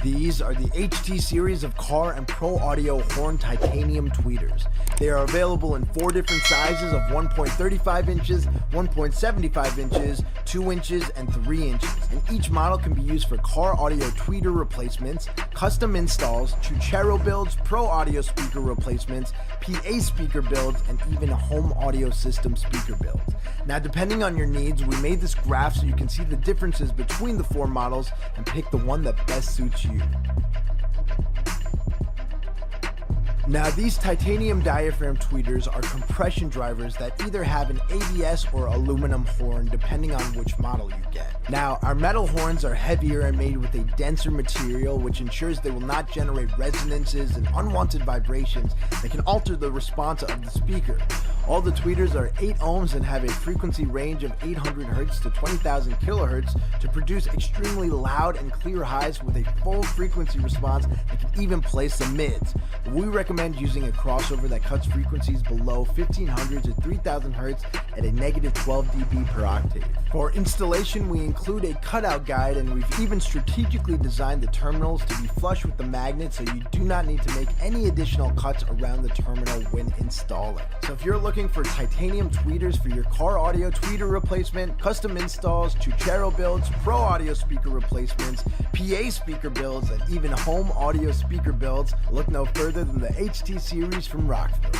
These are the HT series of car and pro audio horn titanium tweeters. They are available in 4 different sizes of 1.35 inches, 1.75 inches, 2 inches, and 3 inches. And each model can be used for car audio tweeter replacements, custom installs, Chuchero builds, pro audio speaker replacements, PA speaker builds, and even home audio system speaker builds. Now, depending on your needs, we made this graph so you can see the differences between the 4 models and pick the one that best suits you. Now, these titanium diaphragm tweeters are compression drivers that either have an ABS or aluminum horn depending on which model you get. Now, our metal horns are heavier and made with a denser material, which ensures they will not generate resonances and unwanted vibrations that can alter the response of the speaker. All the tweeters are 8 ohms and have a frequency range of 800 Hz to 20,000 kHz to produce extremely loud and clear highs with a full frequency response that can even play some mids. We recommend using a crossover that cuts frequencies below 1500 to 3000 Hz at a negative 12 dB per octave. For installation, we include a cutout guide, and we've even strategically designed the terminals to be flush with the magnet so you do not need to make any additional cuts around the terminal when installing. So if you're looking for titanium tweeters for your car audio tweeter replacement, custom installs, Chuchero builds, pro audio speaker replacements, PA speaker builds, and even home audio speaker builds, look no further than the HT series from Rockville.